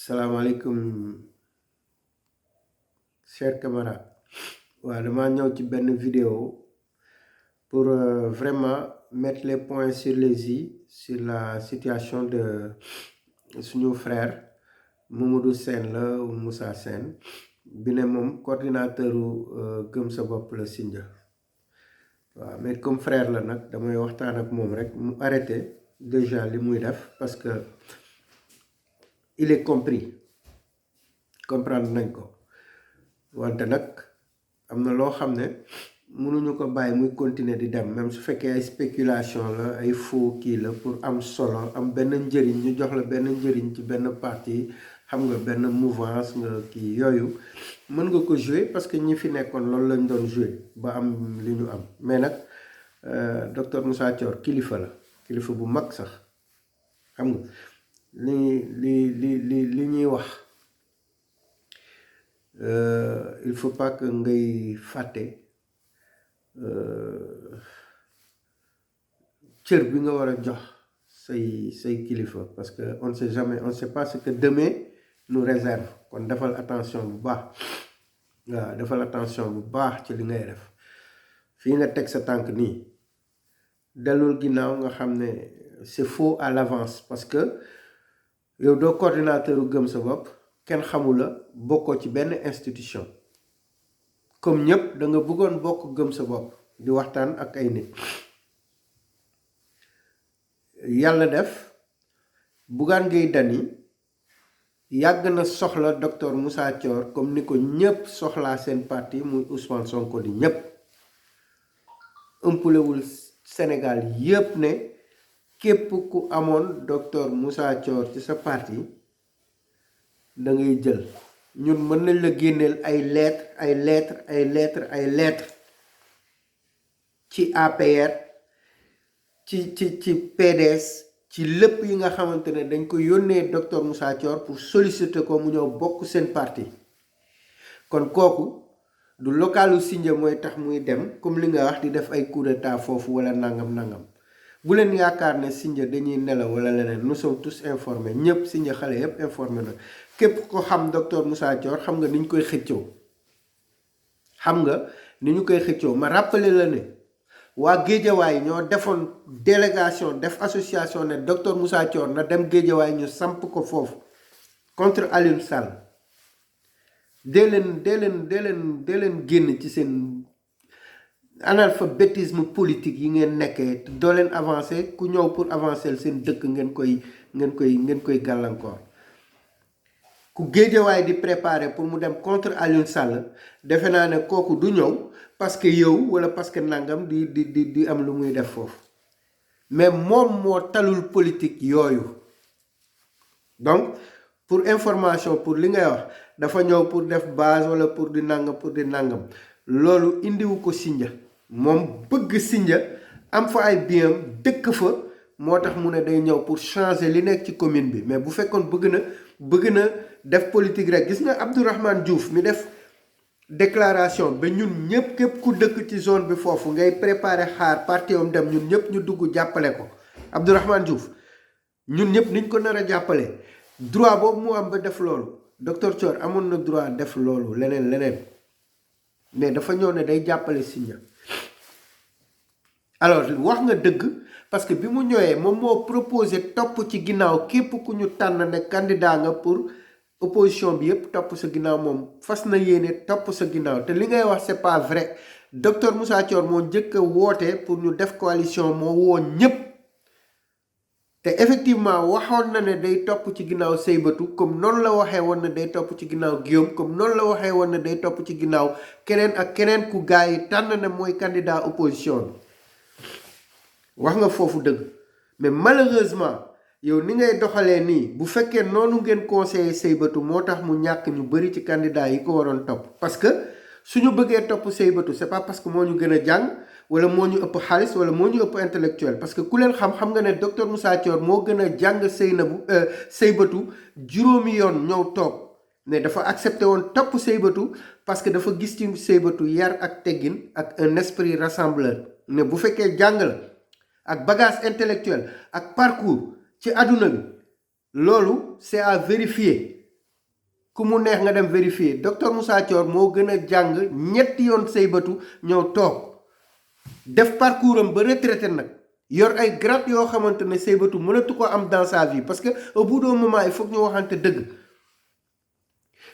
Salam alaikum, chers camarades. Voilà, dama ñëw ci benn vidéo pour vraiment mettre les points sur les i sur la situation de suñu frère Mamadou Sène la ou Moussa Sène bi ne moom coordinateur gëm sa bopp la Sindia. waaw mais comme frère la nag damay waxtaan ak moom rek mu arrêté déjà li muy def parce que il est compris comprendre nañ ko wante nag am na loo xam ne mënuñu ko bàyyi muy continuer di dem même su fekkee ay spéculation la ay faux kii la pour am solo am benn njëriñ ñu jox la benn njëriñ ci benn parti xam nga benn mouvance nga kii yooyu mën nga ko jouer parce que ñi fi nekkoon loolu lañ doon jouer ba am li ñu am mais nag docteur Moussa Thior kilifa la kilifa bu mag sax xam nga li ñuy wax il faut pas que ngay fàtte cër bi nga war a jox say kilifa parce que on ne sait jamais on ne sait pas ce que demain nous réserve kon defal attention bu baax waaw defal attention bu baax ci li ngay def fii nga teg sa tànk nii dellul ginnaaw nga xam ne c'est faux à l'avance parce que yow doo coordinateur u gëm sa bopp kenn xamula bokkoo ci benn institution comme ñëpp da nga bëggoon bokk gëm sa bopp di waxtaan ak ay nit yàlla def Bougane Gueye Dany yàgg na soxla docteur Moussa Thior comme ni ko ñëpp soxlaa seen parti muy Ousmane Sonko di ñëpp ëmpulewul Sénégal yëpp ne képp ku amoon docteur Moussa Thior ci sa parti da ngay jël ñun mën nañ la génneel ay lettres ci APR ci PDS ci lépp yi nga xamante ne dañ ko yónnee docteur Moussa Thior pour solliciter ko mu ñëw bokk seen parti kon kooku du localu Sindia mooy tax muy dem comme li nga wax di def ay coup d'état foofu wala nangam bu leen yaakaar ne Sindia dañuy nelaw wala leneen nous sommes tous informés ñëpp Sindia xale yëpp informé na képp ko xam docteur Moussa Thior xam nga ni ñu koy xëccoo ma rappelé la ne waa Géejawaay ñoo defoon délégation def association ne docteur Moussa Thior na dem Géejawaay ñu samp ko foofu contre Aliou Sall dee leen génn ci seen analphabétisme politique yi ngeen nekkee doo leen avancer ku ñëw pour avancer seen dëkk ngeen koy gàllankoor ku Géejawaay di préparer pour mu dem contre Aliou Sall defe naa ne kooku du ñëw parce que yow wala parce que nangam di am lu muy def foofu mais moom moo talul politique yooyu donc pour information pour li ngay wax dafa ñëw pour def base wala pour di nangam loolu indiwu ko Sindia moom bëgg Sindia am fa ay biens dëkk fa moo tax mu ne day ñëw pour changer li nekk ci commune bi mais bu fekkoon bëgg na def politique rek gis nga Abdourahmane Diouf mi def déclaration ba ñun ñëpp képp ku dëkk ci zone bi foofu ngay préparer xaar parti am dem ñun ñëpp ñu dugg jàppale ko Abdourahmane Diouf ñun ñëpp niñ ko nar a jàppale droit boobu mu am ba def loolu docteur Thior amoon na droit def loolu leneen mais dafa ñëw ne day jàppale Sindia alors wax nga dëgg parce que bi mu ñëwee moom moo proposé topp ci ginnaaw képp ku ñu tànn ne candidat nga pour opposition bi yëpp topp sa ginnaaw moom fas na yéene topp sa ginnaaw te li ngay wax c'est pas vrai docteur Moussa Thior moo njëkk a woote pour ñu def coalition moo woo ñëpp te effectivement waxoon na ne day topp ci ginnaaw Seybatou comme noonu la waxee woon ne day topp ci ginnaaw Guillaume comme noonu la waxee woon ne day topp ci ginnaaw keneen ku gars yi tànn ne mooy candidat opposition bi wax nga foofu dëgg mais malheureusement yow ni ngay doxalee nii bu fekkee noonu ngeen conseiller Seybatou moo tax mu ñàkk ñu bëri ci candidat yi ko waroon topp parce que suñu bëggee topp Seybatou c'est pas parce que moo ñu gën a jàng wala moo ñu ëpp xaalis wala moo ñu ëpp intellectuel parce que ku leen xam nga ne docteur Moussa Thior moo gën a jàng Seybatou juróomi yoon ñëw toog ne dafa accepté woon topp Seybatou parce que dafa gis ci Seybatou yar ak teggin ak un esprit rassembleur ne bu fekkee jàng la ak bagage intellectuel ak parcours ci àdduna bi loolu c'est à vérifier ku mu neex nga dem vérifier docteur Moussa Thior moo gën a jàng ñetti yoon Saybatu ñëw toog def parcours am ba retraité nag yor ay grade yoo xamante ne Saybatu mënatu ko am dans sa vie parce que au bout d'un moment il faut que ñu waxante dëgg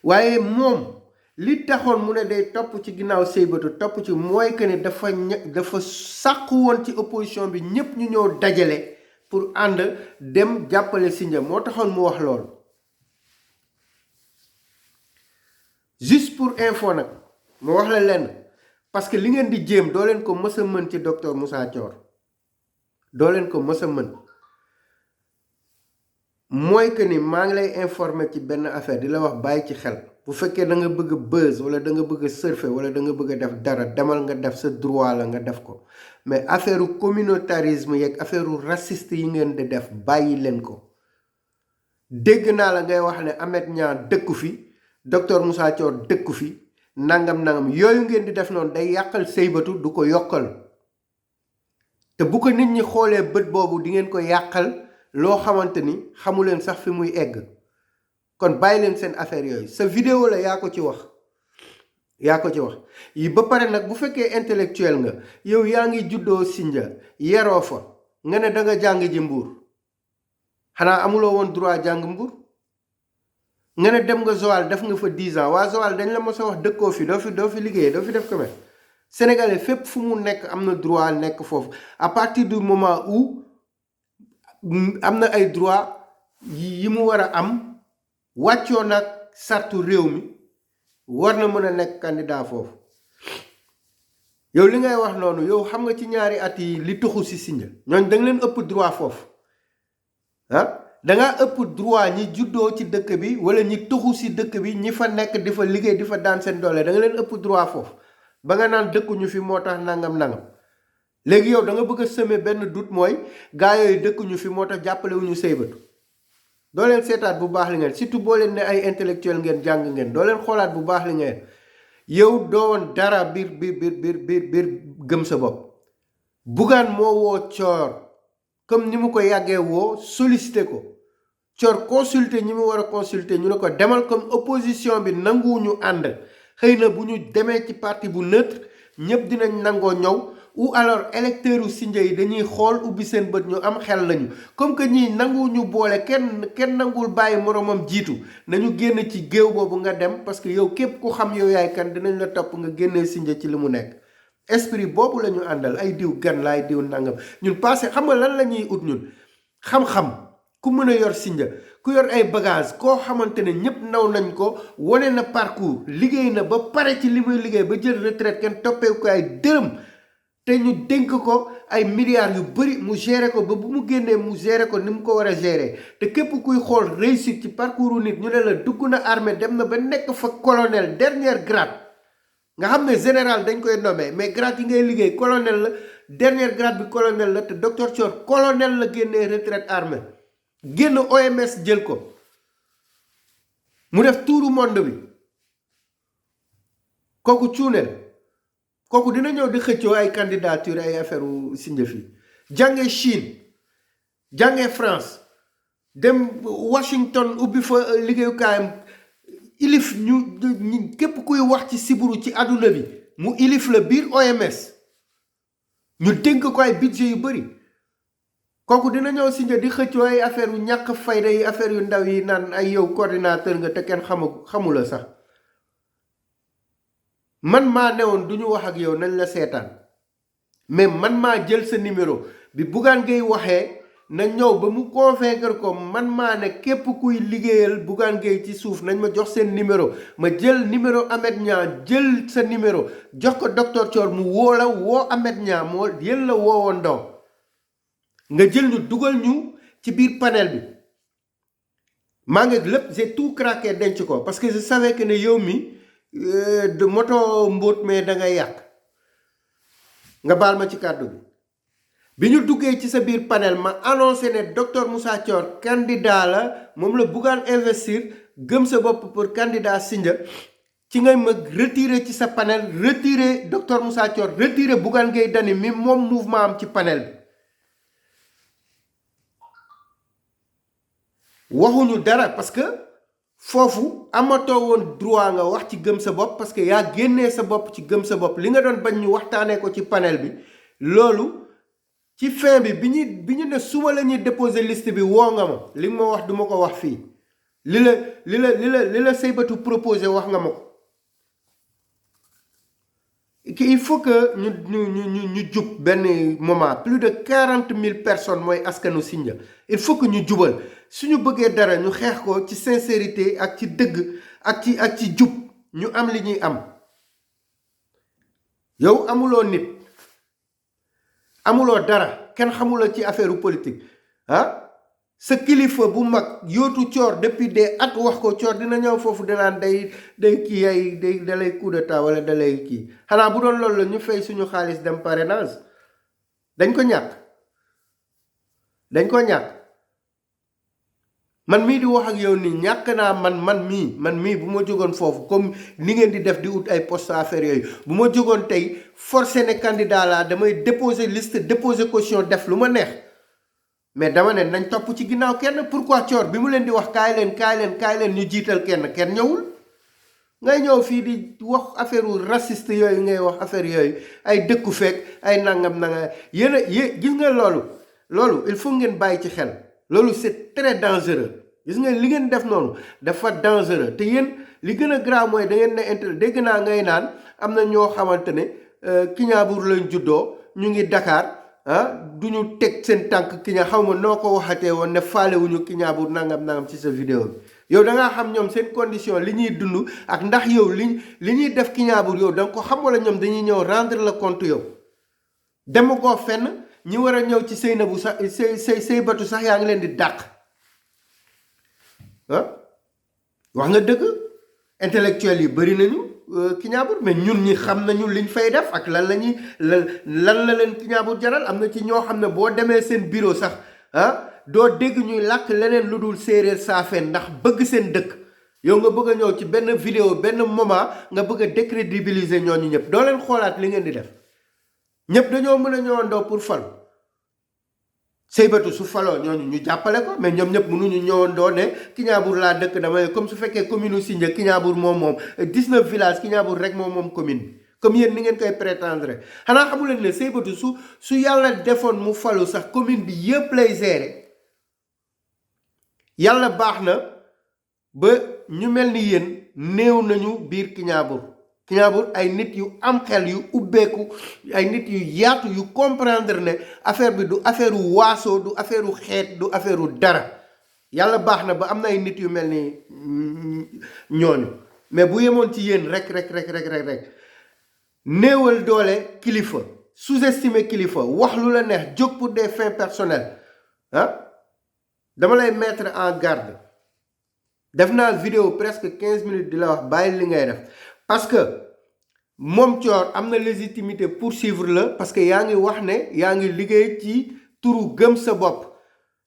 waaye moom li taxoon mu ne day topp ci ginnaaw Saybatu topp ci mooy que ne dafa sàqu woon ci opposition bi ñépp ñu ñëw dajale pour ànd dem jàppale Sindia moo taxoon mu wax loolu juste pour info nag mu wax la lenn parce que li ngeen di jéem doo leen ko mës a mën ci docteur Moussa Thior doo leen ko mës a mën mooy que ni maa ngi lay informer ci benn affaire di la wax bàyyi ci xel bu fekkee da nga bëgg a buzz wala da nga bëgg a surfer wala da nga bëgg a def dara demal nga def sa droit la nga def ko mais affaire communautarisme yeeg affaire raciste yi ngeen di def bàyyi leen ko dégg naa la ngay wax ne Ameth Niang dëkku fi docteur Moussa Thior dëkku fi nangam yooyu ngeen di def noonu day yàqal Saybatu du ko yokkal te bu ko nit ñi xoolee bët boobu di ngeen ko yàqal loo xamante ni xamuleen sax fi muy egg kon bàyyi leen seen affaire yooyu sa vidéo la yaa ko ci wax yi ba pare nag bu fekkee intellectuel nga yow yaa ngi juddoo Sindia yeroo fa nga ne da nga jàng ji Mbuur xanaa amuloo woon droit jàng Mbuur nga ne dem nga Joal def nga fa 10 ans waa Joal dañ la mos a wax dëkkoo fi doo fi liggéeyee doo fi def commerce sénégalais fépp fu mu nekk am na droit nekk foofu à partir du moment où am na ay droit yi mu war a am wàccoo nag sartu réew mi war na mën a nekk candidat foofu yow li ngay wax noonu yow xam nga ci ñaari at yi li tuxu si Sindia ñooñ da nga leen ëpp droit foofu dangaa ëpp droit ñi juddoo ci dëkk bi wala ñi tuxu si dëkk bi ñi fa nekk di fa liggéey di fa daan seen doole da nga leen ëpp droit foofu ba nga naan dëkkuñu fi moo tax nangam léegi yow da nga bëgg a semer benn doute mooy gaa yooyu dëkkuñu fi moo tax jàppale wuñu Saybatu doo leen seetaat bu baax li ngeen surtout boo leen ne ay intellectuel ngeen jàng ngeen doo leen xoolaat bu baax li ngeen yow doo woon dara biir gëm sa bopp Bougane moo woo Thior comme ni mu ko yàggee woo sollicité ko Thior consulter ñi mu war a consulter ñu ne ko demal comme opposition bi nanguwuñu ànd xëy na bu ñu demee ci parti bu neutre ñëpp dinañ nangoo ñëw ou alors électeurs u Sindia yi dañuy xool ubbi seen bët ñu am xel lañu comme que ñii nanguwuñu boole kenn nanguwul bàyyi moromam jiitu nañu génn ci géew boobu nga dem parce que yow képp ku xam yow yaay kan dinañ la topp nga génnee Sindia ci li mu nekk esprit boobu la ñu àndal ay diw gan la ay diw nangam ñun passé xam nga lan la ñuy ut ñun xam-xam ku mën a yor Sindia ku yor ay bagage koo xamante ne ñëpp naw nañ ko wane na parcours liggéey na ba pare ci li muy liggéey ba jël retraite kenn toppee ko ay dërëm te ñu dénk ko ay milliards yu bëri mu gérer ko ba bu mu génnee mu gérer ko ni mu ko war a gérer te képp kuy xool réussite ci parcours nit ñu ne la dugg na armée dem na ba nekk fa colonel dernier grade nga xam ne général dañ koy nommé mais grade yi ngay liggéey colonel la dernier grade bi colonel la te docteur Thior colonel la génnee retraite armée génn OMS jël ko mu def tuuru monde bi kooku cuuneel kooku dina ñëw di xëccoo ay candidature ay affaire u Sindia fii jànge Chine jànge France dem Washington ubbi fa liggéeyukaayam ilif ñu képp kuy wax ci siburu ci àdduna bi mu ilif la biir OMS ñu dénk ko ay budget yu bëri kooku dina ñëw Sindia di xëccoo ay affaire yu ñàkk fayda yi affaire yu ndaw yi naan ay yow coordinateur nga te kenn xamula sax man maa newoon du ñu wax ak yow nañ la seetaan mais man maa jël sa numéro bi Bougane Gueye waxee na ñëw ba mu convaincre ko man maa ne képp kuy liggéeyal Bougane Gueye ci suuf nañ ma jox seen numéro ma jël numéro Ameth Niang jël sa numéro jox ko docteur Thior mu woo Ameth Niang moo yéen la woowoon ndaw nga jël ñu dugal ñu ci biir panel bi maa ngi lépp j'ai tout craqué denc ko parce que je savais que ne yow mi de moto mbóot mais da ngay yàq nga baal ma ci kàddu bi ñu duggee ci sa biir panel ma annoncé ne docteur Moussa Thior candidat la moom la Bougane investir gëm sa bopp pour candidat Sindia ci ngay ma retiré ci sa panel retiré docteur Moussa Thior retiré Bougane Gueye Dany mi moom mouvement am ci panel bi waxuñu dara parce que foofu amatoo woon droit nga wax ci gëm sa bopp parce que yaa génnee sa bopp ci gëm sa bopp li nga doon bañ ñu waxtaanee ko ci panel bi loolu ci fin bi bi ñu ne suba la ñuy déposer liste bi woo nga ma li nga ma wax duma ko wax fii li la Saybatu proposé wax nga ma ko il faut que ñu jub benn moment plus de 40,000 personnes mooy askanu Sindia il faut que ñu jubal suñu bëggee dara ñu xeex ko ci sincérité ak ci dëgg ak ci jub ñu am li ñuy am yow amuloo nit amuloo dara kenn xamuloo ci affaire politique sa kilifa bu mag yootu coor depuis des at wax ko coor dina ñëw foofu danaan day kii ay dalay coup d'état wala dalay kii xanaa bu doon loolu la ñu fay suñu xaalis dem parrainage dañ ko ñàkk man mii di wax ak yow nii ñàkk naa man mii bu ma jógoon foofu comme ni ngeen di def di ut ay poste affaire yooyu bu ma jógoon tey forcé ne candidat laa damay déposer liste déposer caution def lu ma neex mais dama ne nañ topp ci ginnaaw kenn pourquoi coor bi mu leen di wax kaay leen ñu jiital kenn ñëwul ngay ñëw fii di wax affaire raciste yooyu ngay wax affaire yooyu ay dëkku fekk ay nangam yéen gis nga loolu il faut ngeen bàyyi ci xel loolu c'est très dangereux gis nga li ngeen def noonu dafa dangereux te yéen li gën a grave mooy da ngeen ne intérêt dégg naa ngay naan am na ñoo xamante ne Kiñaabuur lañ juddoo ñu ngi Dakar du ñu teg seen tànk Kiñaa xaw ma noo ko waxatee woon ne faalewuñu Kiñaabuur nangam ci sa vidéo bi yow da ngaa xam ñoom seen condition li ñuy dund ak ndax yow li ñuy def Kiñaabuur yow da nga ko xam wala ñoom dañuy ñëw rendre le compte yow dem koo fenn ñi war a ñëw ci Seynabou sax Saybatu sax yaa ngi leen di dàq wax nga dëgg intellectuels yi bëri nañu Kiñaabuur mais ñun ñi xam nañu liñ fay def ak lan la leen Kiñaabuur jaral am na ci ñoo xam ne boo demee seen bureau sax doo dégg ñuy làkk leneen lu dul séeréer saafeen ndax bëgg seen dëkk yow nga bëgg a ñëw ci benn vidéo benn moment nga bëgg a décrédibiliser ñooñu ñëpp doo leen xoolaat li ngeen di def ñëpp dañoo mën a ñëwandoo pour fal Saybatu su faloo ñooñu ñu jàppale ko mais ñoom ñëpp mënuñu ñëwandoo ne Kiñaabuur laa dëkk damay comme su fekkee commune u Sindia Kiñaabuur moom 19 villages Kiñaabuur rek moom commune bi comme yéen ni ngeen koy prétendre xanaa xamu leen ne Saybatu su yàlla defoon mu falu sax commune bi yëpp lay gérer yàlla baax na ba ñu mel ni yéen néew nañu biir Kiñaabuur ay nit yu am xel yu ubbeeku ay nit yu yaatu yu comprendre ne affaire bi du affaire waaso du affaire xeet du affaire dara yàlla baax na ba am na ay nit yu mel ni ñooñu mais bu yemoon ci yéen rek néewal doole kilifa sous-estimer kilifa wax lu la neex jóg pour des fins personnelles dama lay mettre en garde def naa vidéo presque 15 minutes di la wax bàyyi li ngay def parce que moom coor am na légitimité poursuivre la parce que yaa ngi wax ne yaa ngi liggéey ci turu gëm sa bopp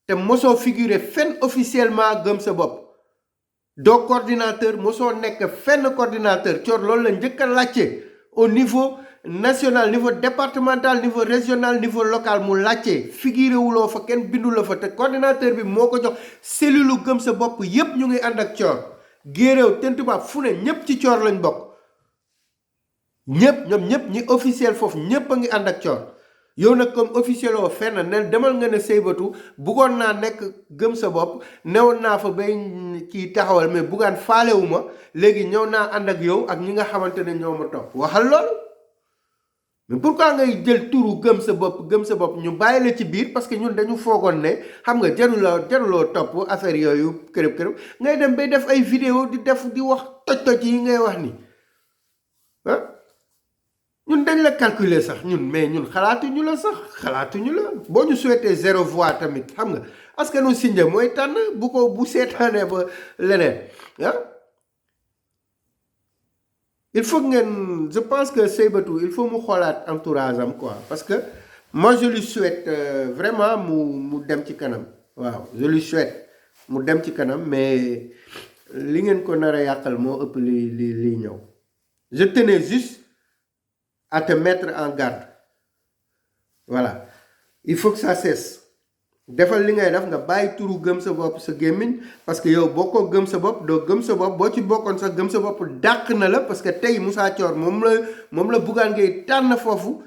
te mosoo figurer fenn officiellement gëm sa bopp doo coordinateur mosoo nekk fenn coordinateur coor loolu la njëkk a laajte au niveau national niveau départemental niveau régional niveau local mu laajte figuré wuloo fa kenn bindu la fa te coordinateur bi moo ko jox cellule gëm sa bopp yépp ñu ngi ànd ak coor géeréew tentubaab fu ne ñépp ci coor lañ bokk ñoom ñëpp ñi officiel foofu ñëpp a ngi ànd ak coor yow nag comme officiel oo fenn ne demal nga ne Saybatu buggoon naa nekk gëm sa bopp newoon naa fa bay kii taxawal mais buggaan faalewuma léegi ñëw naa ànd ak yow ak ñi nga xamante ne ñoo ma topp waxal loolu mais pourquoi ngay jël turu gëm sa bopp ñu bàyyi la ci biir parce que ñun dañu foogoon ne xam nga jaruloo topp affaire yooyu kërëb ngay dem bay def ay vidéo di wax toj yi ngay wax ni ñun dañ la calculer sax mais ñun xalaatuñu la boo ñu souhaité 0 voix tamit xam nga askanu Sindia mooy tànn bu seetaanee ba leneen il faut ngeen je pense que Saybatu il faut mu xoolaat entourage am quoi parce que moi je lui souhaite vraiment mu dem ci kanam waaw je lui souhaite mu dem ci kanam mais li ngeen ko nar a yàqal moo ëpp li ñëw je tenais juste à te mettre en garde voilà il faut que ça cesse defal li ngay def nga bàyyi turu gëm sa bopp sa gémmiñ parce que yow bokkoo gëm sa bopp doo gëm sa bopp boo ci bokkoon sax gëm sa bopp dàq na la parce que tey Moussa Thior moom la Bougane Gueye tànn foofu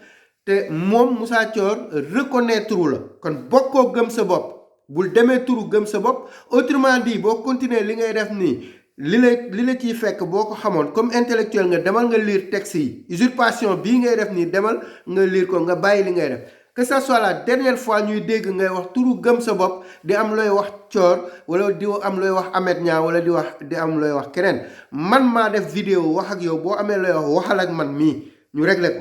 te moom Moussa Thior reconnaître la kon bokkoo gëm sa bopp bul demee turu gëm sa bopp autrement dit boo continuer li ngay def nii li la ciy fekk boo ko xamoon comme intellectuel nga demal nga lire texte yi usurpation bii ngay def nii demal nga lire ko nga bàyyi li ngay def que ça soit la dernière fois ñuy dégg ngay wax turu gëm sa bopp di am looy wax Thior wala di am looy wax Ameth Niang wala di am looy wax keneen man maa def vidéo wax ak yow boo amee looy wax waxal ak man mii ñu réglé ko